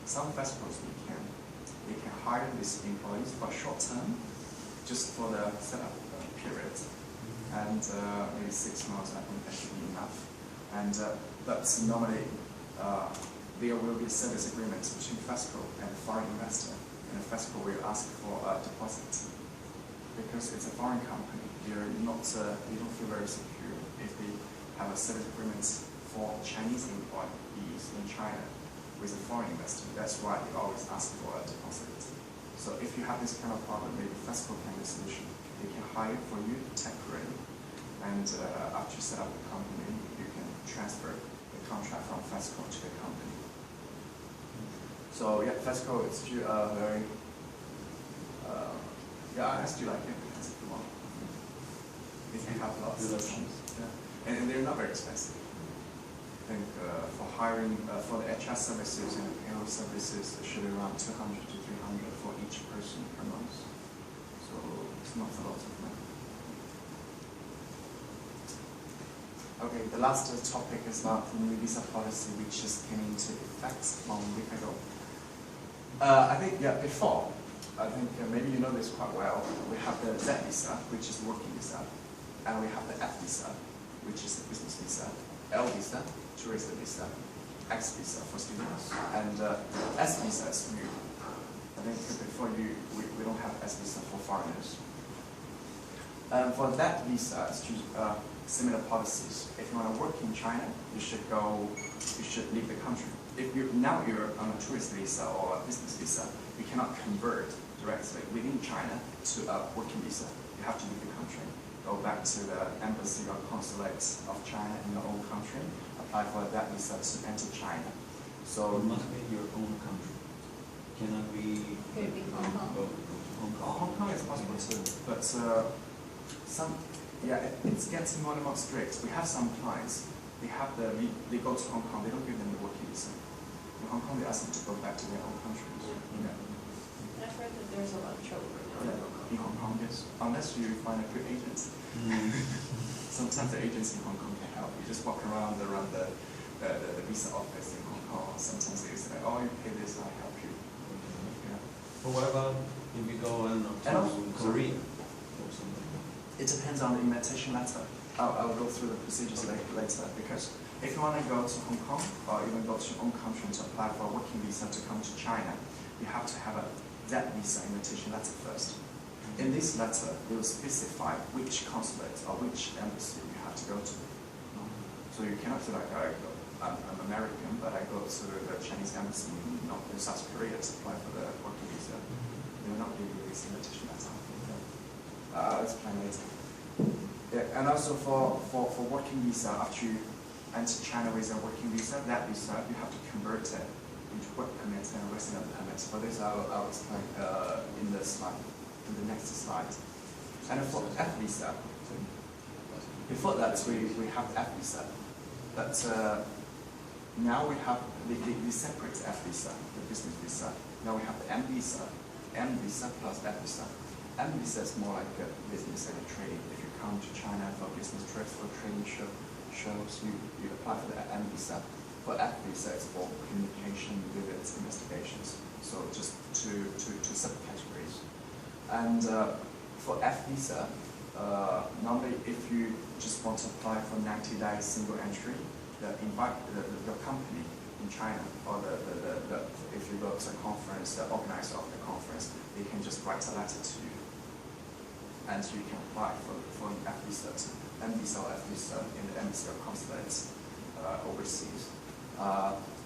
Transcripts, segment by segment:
some festivals they can hire these employees for short term, just for the setup period, and maybe 6 months. I think that should be enough. And but normally there will be service agreements between festival and foreign investor, and the festival will ask for a deposit because it's a foreign company. They don't feel very secure if they have a service agreement for Chinese employees in China with a foreign investor. That's why they always ask for a deposit. So if you have this kind of problem, maybe festival can be a solution. They can hire for you temporarily, and after you set up the company, you can transfer the contract from festival to the company. So yeah, festival is very. I asked you like it because if you want. If you have lots of options, yeah, and they're not very expensive. I think for hiring for the HR services and payroll services, it should be around 200 to 300 for each person per month. So it's not a lot of money. Okay, the last topic is about the new visa policy, which just came into effect 1 week ago. I think before. I think maybe you know this quite well. We have the Z visa, which is working visa, and we have the F visa, which is the business visa, L visa, tourist visa, X visa for students, and S visa is new. I think before we don't have S visa for foreigners. For that visa, it's similar policies. If you want to work in China, you should leave the country. If now you're on a tourist visa or a business visa, you cannot convert directly within China to a working visa. You have to leave the country, go back to the embassy or consulate of China in your own country, apply for that visa to enter China. So it must be your own country. Cannot be. Could be Hong Kong. Hong Kong is possible too, but it's getting more and more strict. We have some clients. They go to Hong Kong. They don't give them the working visa. In Hong Kong, they ask them to go back to their own countries. Yeah. I've heard that there's a lot of trouble right now. In Hong Kong, yes. Unless you find a good agent. Sometimes the agents in Hong Kong can help. You just walk around the visa office in Hong Kong. Sometimes they say, "Oh, you pay this, I'll help you." Yeah. But what about if we go to Korea or something? It depends on the invitation letter. I'll go through the procedures later, because if you want to go to Hong Kong or even go to your own country to apply for a working visa to come to China, you have to have that visa invitation letter first. In this letter, they will specify which consulate or which embassy you have to go to. So you cannot say like, I'm American, but I go to the Chinese embassy in South Korea to apply for the working visa. They will not give you this invitation letter. I'll explain later. Yeah, and also for working visa, after you enter China with a working visa, that visa you have to convert it into work permits and resident permits. For this, I'll explain in the next slide. And for F visa, before that we have F visa, but now we have the separate F visa, the business visa. Now we have the M visa plus F visa. M visa is more like a business and a trading. If you come to China for business trips, for trading shows, you apply for the M visa. For F visa, it's for communication, visits, investigations. So just two subcategories. And for F visa, normally if you just want to apply for 90-day single entry, your company in China, or if you go to a conference, the organizer of the conference, they can just write a letter to you, and you can apply for an F visa, M visa or F visa in the embassy or consulates overseas.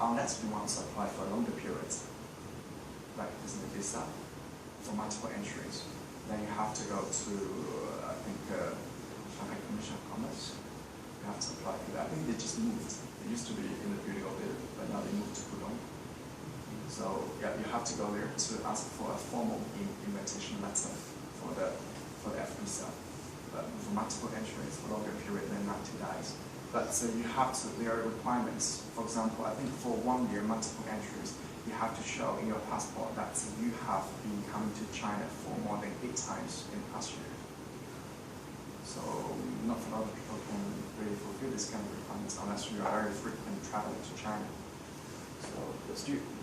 Unless you want to apply for a longer period, like business visa for multiple entries, then you have to go to I think Shanghai Commission of Commerce. You have to apply for that. I think they just moved. It used to be in the building over there, but now they moved to Pudong. So yeah, you have to go there to ask for a formal invitation letter for the F visa, but for multiple entries for longer period than 90 days. But you have to. There are requirements. For example, I think for 1 year multiple entries, you have to show in your passport that you have been coming to China for more than 8 times in the past year. So not a lot of people can really fulfill this kind of requirements unless you are very frequent traveling to China. So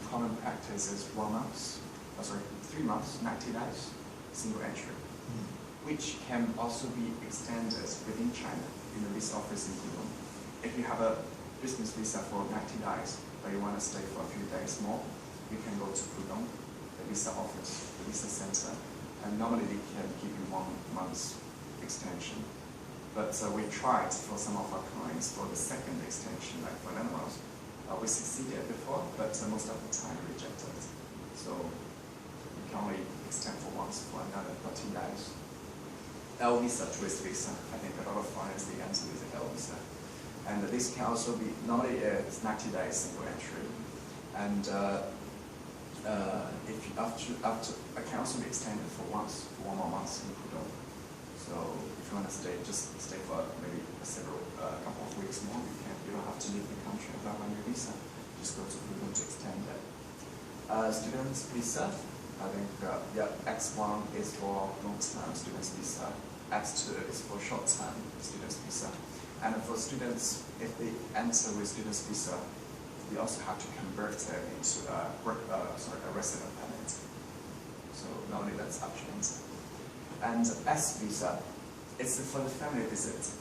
common practice is 1 month, 3 months, 90 days, single entry, which can also be extended within China in the visa office in Pudong. If you have a business visa for 90 days, but you want to stay for a few days more, you can go to Pudong, the visa office, the visa center, and normally they can give you 1 month's extension. But we tried for some of our clients for the second extension, like for animals. We succeeded before, but most of the time rejected. So you can only extend for once for another 14 days. L visa, tourist visa. I think a lot of foreigners they enter with L visa, and this can also be normally it's 90 days single entry, and if you, after it can also be extended for 1 more month in Pudong. So if you want to stay, just stay for maybe a couple of weeks more. You don't have to leave the country without a new visa. Just go to Pudong to extend it. Students visa. I think X1 is for long-term students visa. X2 is for short-term students visa. And for students, if they enter with students visa, they also have to convert it into a resident permit. So normally that's options. And S visa, it's for the family visit.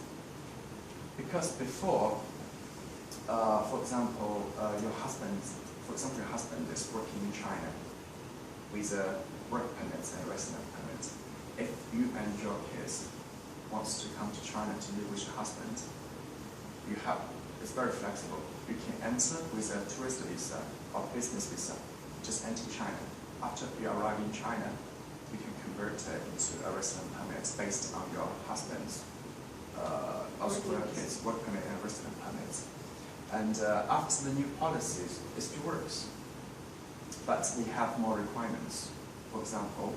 Because before, for example, your husband is working in China with a work permit and a resident permit. If you and your kids wants to come to China to live with your husband, it's very flexible. You can enter with a tourist visa or business visa. Just enter China. After you arrive in China, you can convert it into a resident permit based on your husband's also for your kids work permit and resident permits. And after the new policies, it still works. But we have more requirements. For example,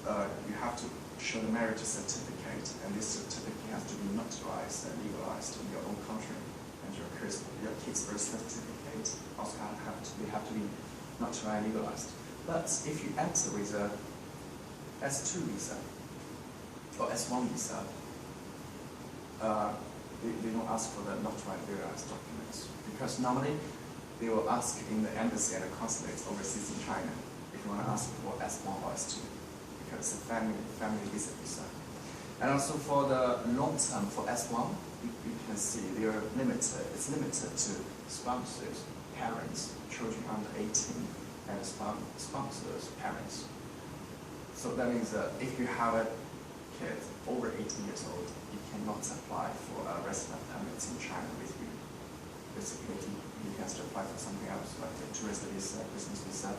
you have to show the marriage certificate, and this certificate has to be notarized and legalized in your own country. And your kids' birth certificate also have to be notarized and legalized. But if you enter with a S2 visa or S1 visa, they don't ask for the notarized legalized documents, because normally they will ask in the embassy and the consulates overseas in China if you want to ask for S1 or S2, because it's a family visa. And also for the long term, for S1, you can see they are limited. It's limited to spouses, parents, children under 18, and sponsors, parents. So that means that if you have a kid over 18 years old, you cannot apply for a resident permit in China with you. Basically, he has to apply for something else, like a tourist visa, business visa,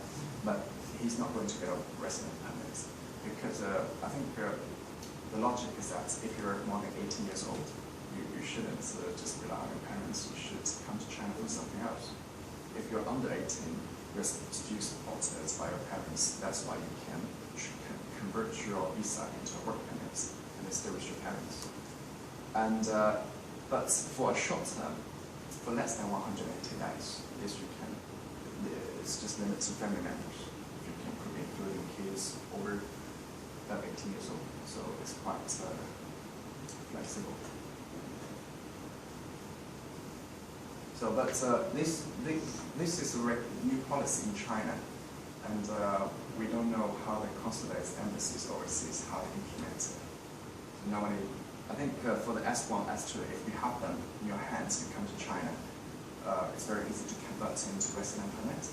but he's not going to get a resident permit, because I think the logic is that if you're more than 18 years old, you shouldn't just rely on your parents. You should come to China for something else. If you're under 18, you're still supported by your parents. That's why you can convert your visa into a work permit and stay with your parents. And but for a short term, for less than 180 days, yes, you can. It's just limited to family members. You can including kids over 18 years old. So it's quite flexible. So, but this is a new policy in China, and we don't know how the consulates, embassies overseas, how they implement it. So normally, I think for the S1, S2, if you have them in your hands and come to China, it's very easy to convert into resident permit,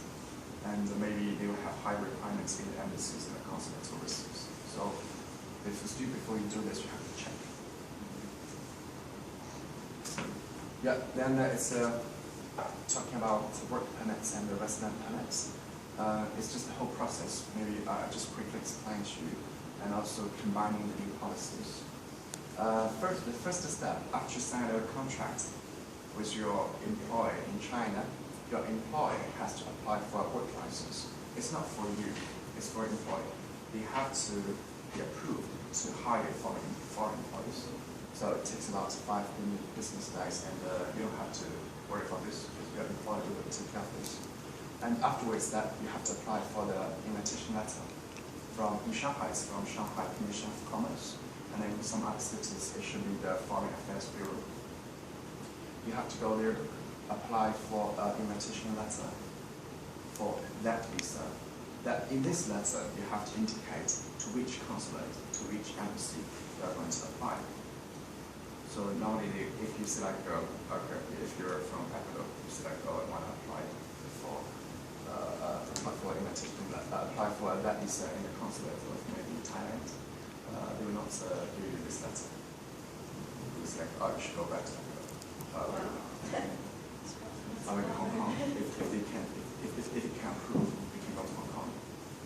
and maybe they will have high requirements in the embassies and the consulates overseas. So before you do this, you have to check. Yeah, then it's talking about work permits and the resident permits. It's just the whole process. Maybe I'll just quickly explain to you, and also combining the new policies. The first step, after you sign a contract with your employer in China, your employer has to apply for a work license. It's not for you, it's for your employer. They have to be approved to hire foreign employees. So it takes about 5 business days, and you don't have to worry about this, because your employer will take care of this. And afterwards, that you have to apply for the invitation letter in Shanghai. It's from Shanghai Commission of Commerce, and then in some other cities, it should be the Foreign Affairs Bureau. You have to go there, apply for an invitation letter for that visa, that in this letter you have to indicate to which consulate, to which embassy you are going to apply. So normally if you select, okay, if you're from Ecuador, you select, I want to apply for invitation, apply for that visa in the consulate of maybe Thailand, they will not give you this letter. You select, you should go back to Ecuador. Or maybe Hong Kong, if it can prove, you can go to Hong Kong.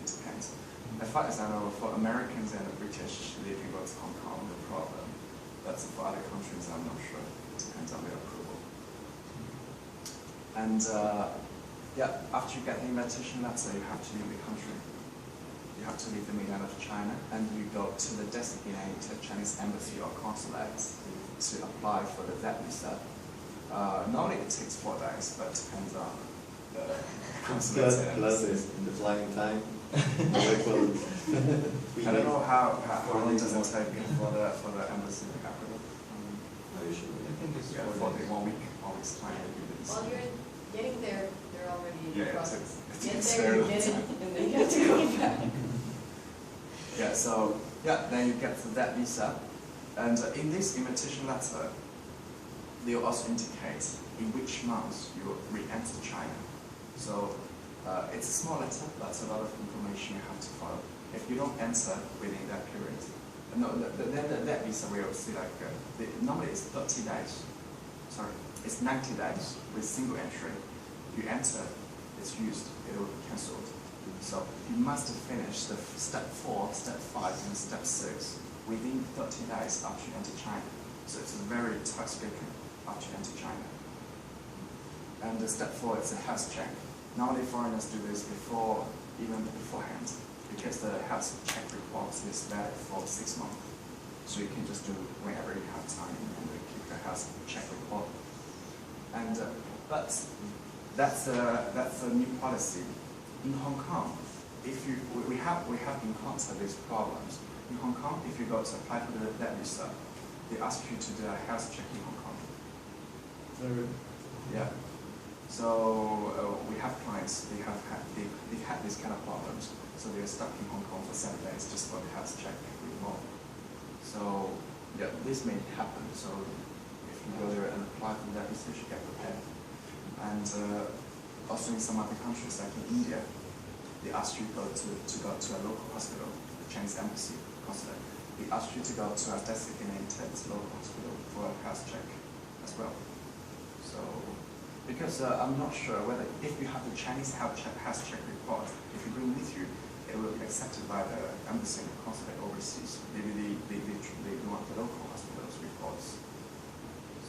It depends. As far as I know, for Americans and the British, they can go to Hong Kong, no problem. But for other countries, I'm not sure. It depends on their approval. And yeah, after you get the invitation letter, you have to leave the country. You have to leave the mainland of China, and you go to the designated Chinese embassy or consulate to apply for the VET visa. Normally it takes 4 days, but it depends on the consulate. Plus in the flying time. I don't know how long does it take for the embassy in Ecuador. I think it's Yeah, 4 days. 1 week's time. While you're getting there, they're already in the Yeah, process. it Get takes there, very you get long it, and then you have to go back. Yeah, so yeah, then you get that visa, and in this invitation letter, they will also indicate in which month you will re-enter China. So it's a small letter, but a lot of information you have to follow. If you don't enter within that period, then that visa will see like, normally it's 30 days, sorry, it's 90 days with single entry. If you enter, it's used, it will be cancelled. So you must finish the step 4, step 5, and step 6 within 30 days after you enter China. So it's a very tight schedule after you enter China. And step 4 is a health check. Normally foreigners do this beforehand, because the health check report is valid for 6 months. So you can just do whenever you have time and keep the health check report. And but that's a new policy. In Hong Kong, we have encountered these problems. In Hong Kong, if you go to apply for that visa, they ask you to do a health check in Hong Kong. Yeah. So we have clients, they had these kind of problems. So they're stuck in Hong Kong for 7 days just for the health check report. So yeah, this may happen. So if you go there and apply for that visa, you should get prepared. And also in some other countries, like in India, they ask you to go to a local hospital, the Chinese embassy consulate. They ask you to go to a designated local hospital for a health check as well. So, because I'm not sure whether if you have the Chinese health check report, if you bring with you, it will be accepted by the embassy and consulate overseas. Maybe they want the local hospitals reports.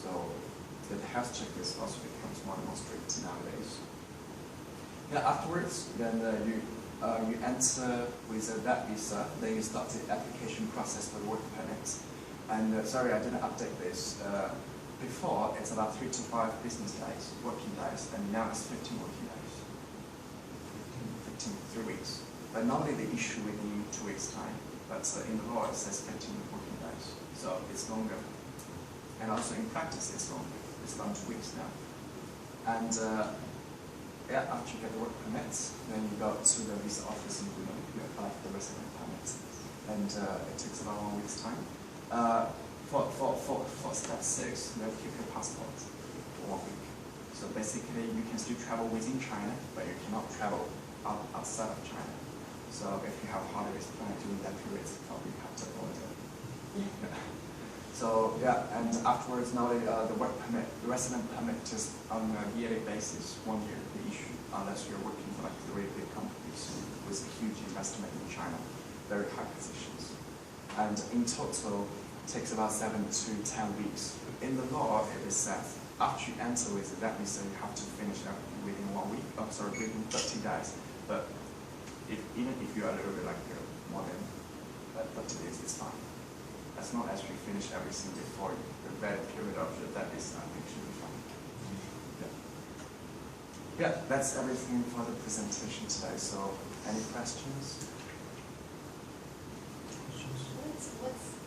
So the health check is also becomes more and more strict nowadays. Yeah, afterwards, then you enter with that visa, then you start the application process for the work permit. And sorry, I didn't update this. Before, it's about 3 to 5 business days, working days, and now it's 15 working days. 3 weeks. But normally they issue within 2 weeks' time. But in the law, it says 15 working days. So it's longer. And also in practice, it's longer. It's around 2 weeks now. And yeah, after you get the work permits, then you go to the visa office and you apply for the resident permit. And it takes about 1 week's time. For step 6, you have to keep your passport for 1 week. So basically, you can still travel within China, but you cannot travel outside of China. So if you have holidays planned during that period, you probably have to avoid it. So yeah, and afterwards, now the work permit, the resident permit, just on a yearly basis, 1 year they issue, unless you're working for like 3 big companies with a huge investment in China, very high positions. And in total, it takes about 7 to 10 weeks. In the law, it is set after you enter with that visa, you have to finish everything within 1 week. Oh, sorry, within 30 days. But even if you are a little bit like more than 30 days, it's fine. As long as you finish everything before the valid period of that visa, I think should be fine. Yeah, that's everything for the presentation today. So, any questions?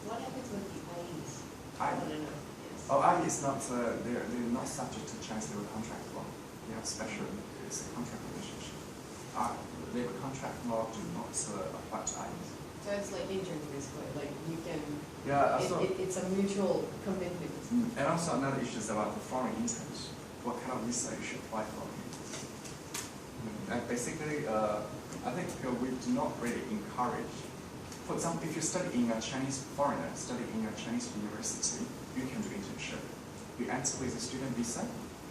What happens with the IEs? I want to know. Yes. Oh, IE is not, they're not subject to Chinese labor contract law. They have special, it's a contract relationship. labor contract law do not apply to IEs. So it's like interns basically, like you can, Yeah, also, it's a mutual commitment. and also another issue is about the foreign interns. What kind of visa you should apply for? And basically, I think we do not really encourage. For example, if you study in a Chinese foreigner, study in a Chinese university, you can do internship. You enter with a student visa,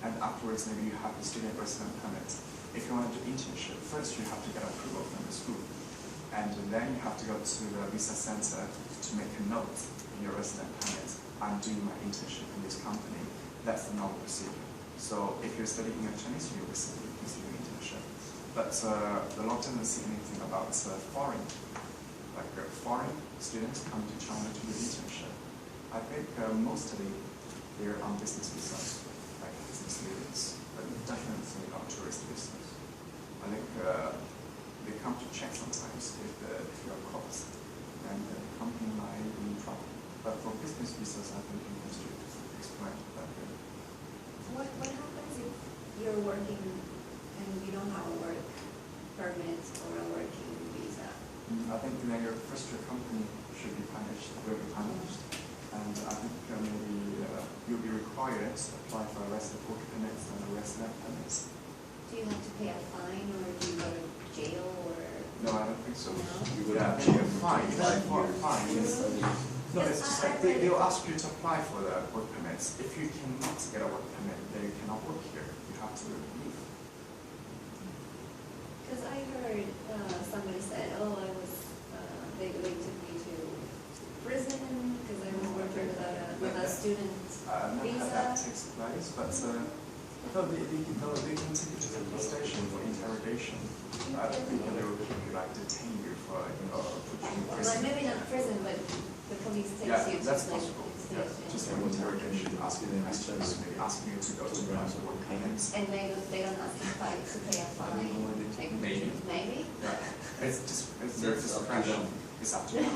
and afterwards maybe you have the student resident permit. If you want to do internship, first you have to get approval from the school. And then you have to go to the visa center to make a note in your resident permit. I'm doing my internship in this company. That's the normal procedure. So if you're studying in a Chinese university, you can do internship. But the law doesn't say anything about foreign students coming to China to do internship. I think mostly they're on business visas, like business leaders, but definitely not tourist visas. I think they come to check sometimes if you're caught, and the company might be in trouble. But for business visas, I think you have to explain that. What happens if you're working and you don't have a work permit or a working visa? I think then your company should be punished, will be punished. And I think maybe you'll be required to apply for a resident work permits and a resident permits. Do you have to pay a fine or do you go to jail or? No, I don't think so. No? You would Yeah, have maybe to a fine. You apply for a fine. Yes. No, Yes, it's just I like read it. they'll ask you to apply for the work permits. If you cannot get a work permit, then you cannot work here. You have to leave. Because I heard somebody said, oh, they took me to prison because I was working with a student I've never visa. had that takes place, but no, they can take you to the police station for interrogation. I don't think they will like detain you for put you in Well, prison. maybe not prison, but the police takes Yeah, you to that's like, possible. police Yeah, station. just for interrogation, asking you questions, maybe asking you to go to the work permits. And they don't ask you to pay a fine. Like, Maybe. Maybe? Yeah, it's their That's up to discretion. them. It's up to them. If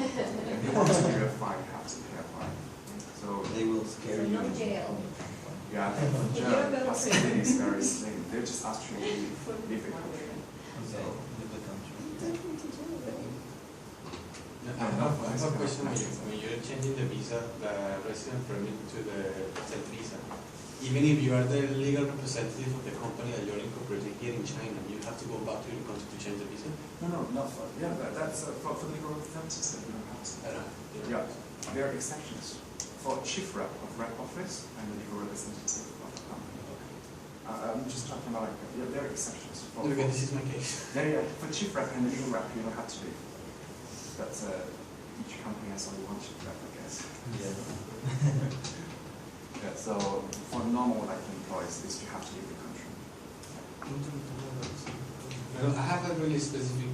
you want to give a fine, you have to pay a fine. So They will So scare you. no jail. yeah, I think for You're jail, better possibility is very slim. They just ask you to leave the country. So, leave the country. I have a question. When you're changing the visa, the resident permit to the resident visa, even if you are the legal representative of the company that you're incorporated here in China, you have to go back to your country to change the visa? No, not for, yeah, that's for legal representatives, you don't have to. Yeah, there are exceptions for chief rep of rep office and the legal representative of the company. I'm just talking about like, yeah, there are exceptions. For, Because this is my case. yeah, for chief rep and the legal rep, you don't have to leave. But each company has only one chief rep, I guess. Yeah. Yeah, so for normal like employees, is you have to leave the country. Well, I have a really specific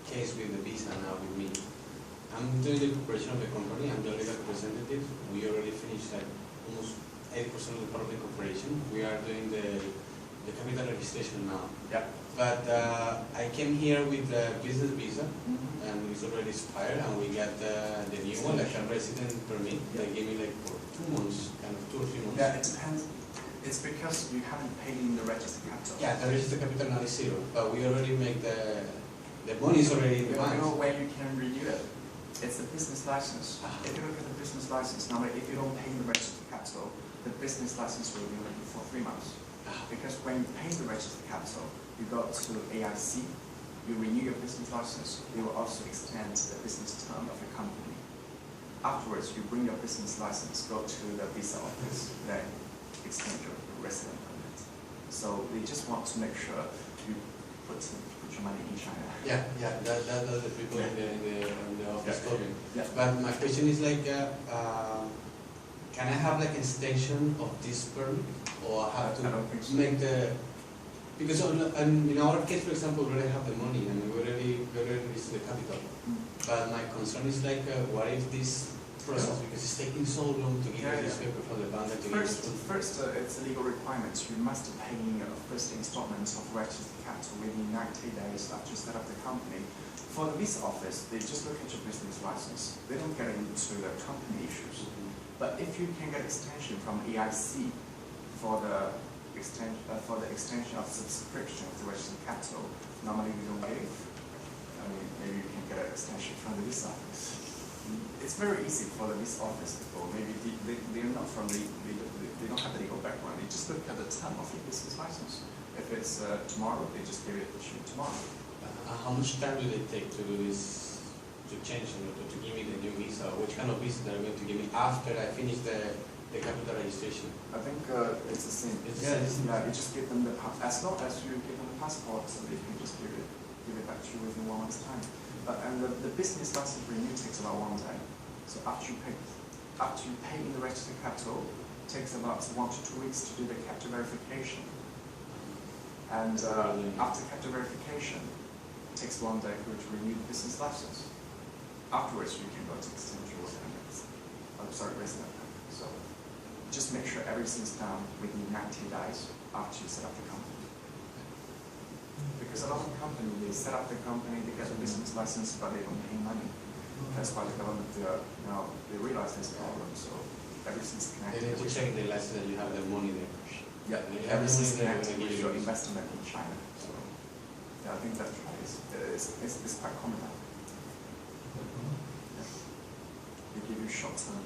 case with the visa now with me. I'm doing the corporation of the company, I'm the legal representative. We already finished like almost 80% of the part of the corporation. We are doing the capital registration now. Yeah. But I came here with the business visa, and it's already expired, and we got the new one, like a resident permit. They gave me like for 2 months, kind of 2 or 3 months. Yeah, it depends. It's because you haven't paid in the registered capital. Yeah, the registered capital now is 0, but we already make the money is already in the You know bank. where you can renew it. It's the business license. If you look at the business license, normally if you don't pay the registered capital, the business license will be renewed for 3 months. Because when you pay the registered capital, you go to AIC, you renew your business license, you will also extend the business term of your company. Afterwards, you bring your business license, go to the visa office, then extend your resident permit. So they just want to make sure you put your money in China. Yeah, that's the people in the office told me. Yeah. But my question is like, can I have like extension of this permit, or I have I don't think to so. make the? Because in our case, for example, we already have the money and we already reached the capital. But my concern is like, what if this process, because it's taking so long to get this paper from the bank to get it. First, it's a legal requirement. You must pay a first installment of registered capital within 90 days after you set up the company. For the visa office, they just look at your business license. They don't get into the company issues. But if you can get extension from EIC for the for the extension of subscription of the registered capital, normally we don't give. I mean, maybe you can get an extension from the visa office. It's very easy for the visa office people. Maybe they're not from they don't have the legal background. They just look at the term of your business license. If it's tomorrow, they just give it to you tomorrow. How much time do they take to do this, to change, to give me the new visa? Which kind of visa they're going to give me after I finish the capital registration? I think it's the same. Yeah, You just give them as long as you give them the passport, so they can just give it back to you within 1 month's time. And the business license renew takes about 1 day. So after you pay in the registered capital, it takes about 1 to 2 weeks to do the capital verification. And after capital verification, it takes 1 day for you to renew the business license. Afterwards, you can go to extend your resident permit. So just make sure everything's done within 90 days after you set up the company. Because a lot of companies, they set up the company, they get the business license, but they don't pay money. That's why the government, they realize there's a problem, so everything's They connected. need to check the license that you have the money there. Yeah, They have everything's money there, connected they with give your you visa. investment in China. So yeah, I think that's right. It's quite common now. Yeah. They give you short-term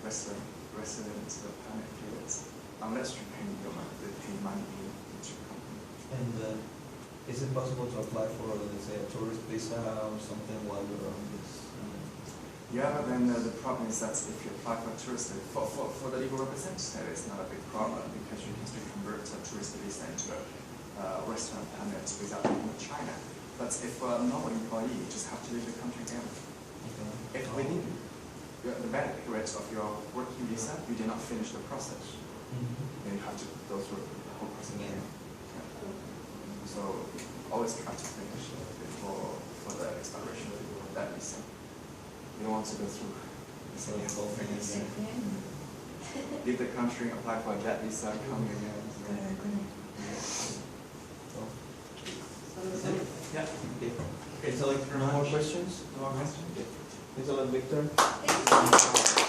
resident permit periods, unless you pay money into your company. And is it possible to apply for, let's say, a tourist visa or something while you're on this? Yeah, but then the problem is that if you apply for a tourist, for the legal representative, it's not a big problem because you can still convert a tourist visa into a restaurant permit without leaving China. But if a normal employee, you just have to leave the country again. Okay. If within the valid period of your working visa, you did not finish the process, then you have to go through the whole process again. Yeah. So always try to finish before the expiration of that visa. You don't want to go through the whole thing again. Leave the country, apply for a jet visa, come again. That's it? Yeah. Okay, so like, no more questions? No more questions? Thanks a lot, Victor. Thank you.